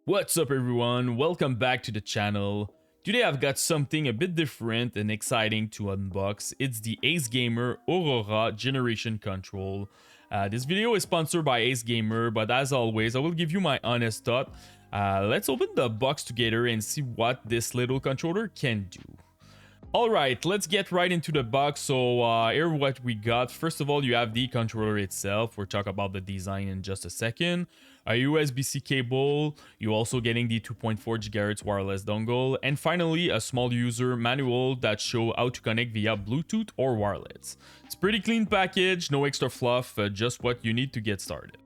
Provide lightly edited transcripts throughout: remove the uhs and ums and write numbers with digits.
What's up everyone, welcome back to the channel. Today I've got something a bit different and exciting to unbox. It's the AceGamer Aurora Generation control. This video is sponsored by AceGamer, but as always I will give you my honest thought. Let's open the box together and see what this little controller can do. Alright, let's get right into the box. So here what we got. First of all, you have the controller itself. We'll talk about the design in just a second. A USB-C cable. You're also getting the 2.4 GHz wireless dongle. And finally, a small user manual that shows how to connect via Bluetooth or wireless. It's a pretty clean package, no extra fluff, just what you need to get started.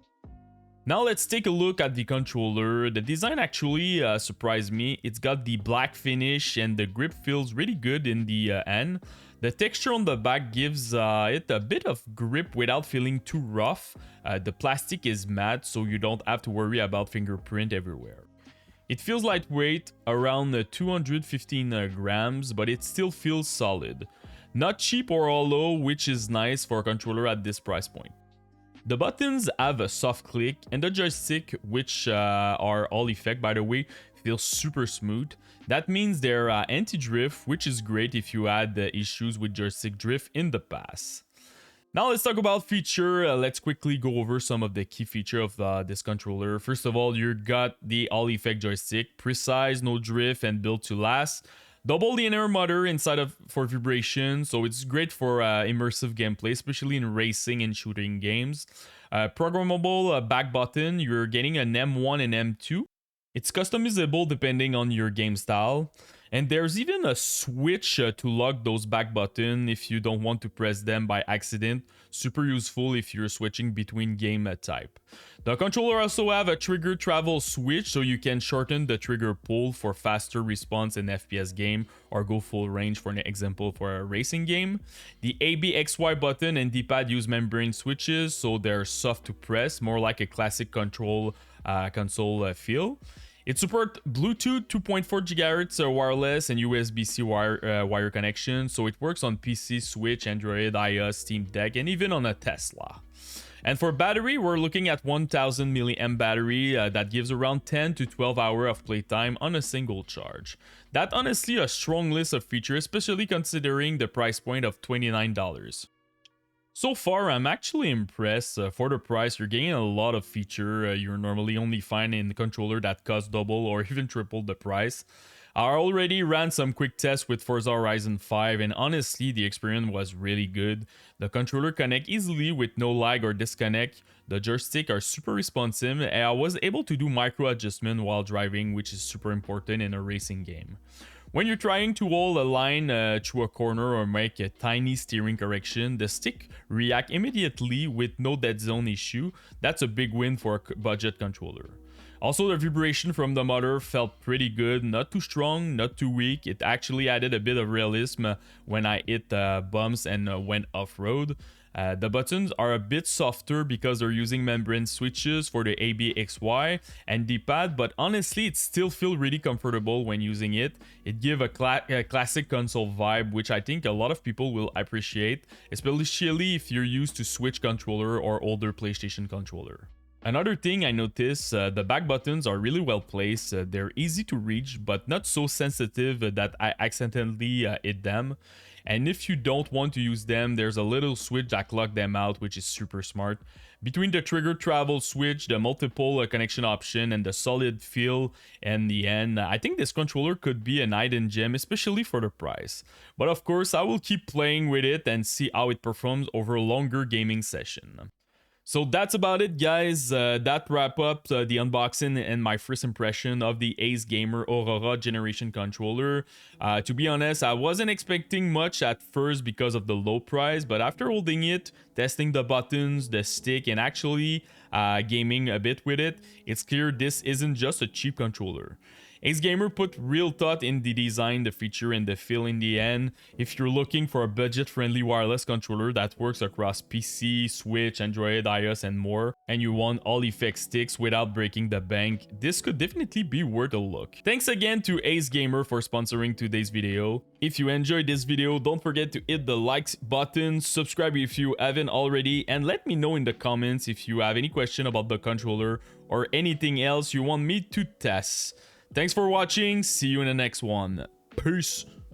Now let's take a look at the controller. The design actually surprised me. It's got the black finish and the grip feels really good in the hand. The texture on the back gives it a bit of grip without feeling too rough. The plastic is matte, so you don't have to worry about fingerprint everywhere. It feels lightweight, around 215 grams, but it still feels solid. Not cheap or hollow, which is nice for a controller at this price point. The buttons have a soft click, and the joystick, which are all effect by the way, feels super smooth. That means they're anti-drift, which is great if you had issues with joystick drift in the past. Now let's talk about feature. Let's quickly go over some of the key features of this controller. First of all, you got the all effect joystick, precise, no drift, and built to last. Double linear motor inside of for vibration, so it's great for immersive gameplay, especially in racing and shooting games. Programmable back button, you're getting an M1 and M2. It's customizable depending on your game style. And there's even a switch to lock those back buttons if you don't want to press them by accident. Super useful if you're switching between game type. The controller also have a trigger travel switch, so you can shorten the trigger pull for faster response in FPS game or go full range, for an example, for a racing game. The ABXY button and D-pad use membrane switches, so they're soft to press, more like a classic console feel. It supports Bluetooth 2.4 GHz wireless and USB-C wire connection, so it works on PC, Switch, Android, iOS, Steam Deck, and even on a Tesla. And for battery, we're looking at 1000 mAh battery that gives around 10 to 12 hours of playtime on a single charge. That's honestly a strong list of features, especially considering the price point of $29. So far, I'm actually impressed. For the price, you're getting a lot of feature you're normally only find in the controller that costs double or even triple the price. I already ran some quick tests with Forza Horizon 5 and honestly, the experience was really good. The controller connects easily with no lag or disconnect. The joysticks are super responsive and I was able to do micro adjustment while driving, which is super important in a racing game. When you're trying to hold a line through a corner or make a tiny steering correction, the stick reacts immediately with no dead zone issue. That's a big win for a budget controller. Also, the vibration from the motor felt pretty good, not too strong, not too weak. It actually added a bit of realism when I hit bumps and went off-road. The buttons are a bit softer because they're using membrane switches for the ABXY and D-pad, but honestly it still feels really comfortable when using it. It gives a classic console vibe, which I think a lot of people will appreciate, especially if you're used to Switch controller or older PlayStation controller. Another thing I noticed, the back buttons are really well placed. They're easy to reach, but not so sensitive that I accidentally hit them. And if you don't want to use them, there's a little switch that locks them out, which is super smart. Between the trigger travel switch, the multiple connection option, and the solid feel in the end, I think this controller could be an hidden gem, especially for the price. But of course, I will keep playing with it and see how it performs over a longer gaming session. So that's about it, guys. That wrap up the unboxing and my first impression of the AceGamer Aurora Generation controller. To be honest, I wasn't expecting much at first because of the low price, but after holding it, testing the buttons, the stick, and actually gaming a bit with it, it's clear this isn't just a cheap controller. AceGamer put real thought in the design, the feature, and the feel in the end. If you're looking for a budget-friendly wireless controller that works across PC, Switch, Android, iOS, and more, and you want all effect sticks without breaking the bank, this could definitely be worth a look. Thanks again to AceGamer for sponsoring today's video. If you enjoyed this video, don't forget to hit the likes button, subscribe if you haven't already, and let me know in the comments if you have any question about the controller or anything else you want me to test. Thanks for watching, see you in the next one. Peace!